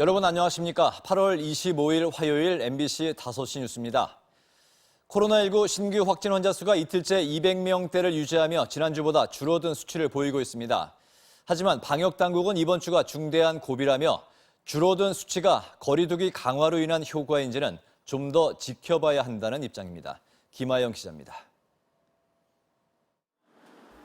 여러분 안녕하십니까? 8월 25일 화요일 MBC 5시 뉴스입니다. 코로나19 신규 확진 환자 수가 이틀째 200명대를 유지하며 지난주보다 줄어든 수치를 보이고 있습니다. 하지만 방역당국은 이번 주가 중대한 고비라며 줄어든 수치가 거리두기 강화로 인한 효과인지는 좀 더 지켜봐야 한다는 입장입니다. 김아영 기자입니다.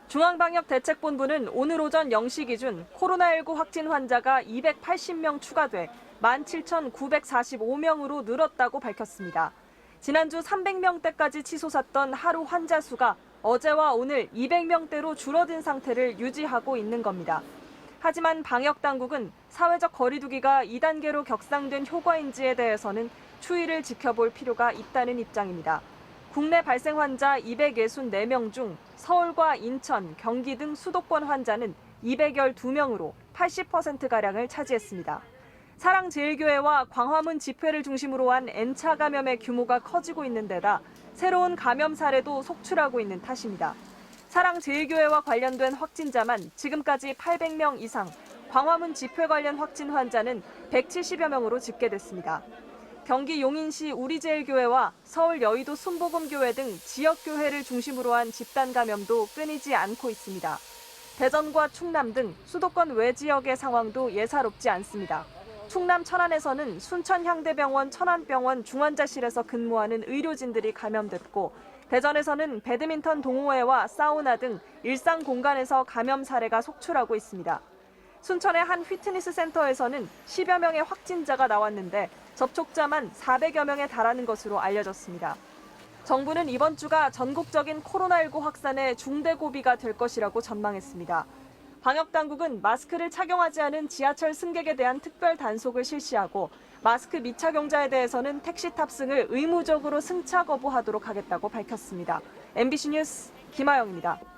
중앙방역대책본부는 오늘 오전 0시 기준 코로나19 확진 환자가 280명 추가돼 17,945명으로 늘었다고 밝혔습니다. 지난주 300명대까지 치솟았던 하루 환자 수가 어제와 오늘 200명대로 줄어든 상태를 유지하고 있는 겁니다. 하지만 방역당국은 사회적 거리두기가 2단계로 격상된 효과인지에 대해서는 추이를 지켜볼 필요가 있다는 입장입니다. 국내 발생 환자 264명 중 서울과 인천, 경기 등 수도권 환자는 212명으로 80%가량을 차지했습니다. 사랑제일교회와 광화문 집회를 중심으로 한 N차 감염의 규모가 커지고 있는 데다 새로운 감염 사례도 속출하고 있는 탓입니다. 사랑제일교회와 관련된 확진자만 지금까지 800명 이상, 광화문 집회 관련 확진 환자는 170여 명으로 집계됐습니다. 경기 용인시 우리제일교회와 서울 여의도 순복음교회 등 지역교회를 중심으로 한 집단 감염도 끊이지 않고 있습니다. 대전과 충남 등 수도권 외 지역의 상황도 예사롭지 않습니다. 충남 천안에서는 순천향대병원 천안병원 중환자실에서 근무하는 의료진들이 감염됐고, 대전에서는 배드민턴 동호회와 사우나 등 일상 공간에서 감염 사례가 속출하고 있습니다. 순천의 한 피트니스 센터에서는 10여 명의 확진자가 나왔는데 접촉자만 400여 명에 달하는 것으로 알려졌습니다. 정부는 이번 주가 전국적인 코로나19 확산의 중대 고비가 될 것이라고 전망했습니다. 방역당국은 마스크를 착용하지 않은 지하철 승객에 대한 특별 단속을 실시하고 마스크 미착용자에 대해서는 택시 탑승을 의무적으로 승차 거부하도록 하겠다고 밝혔습니다. MBC 뉴스 김아영입니다.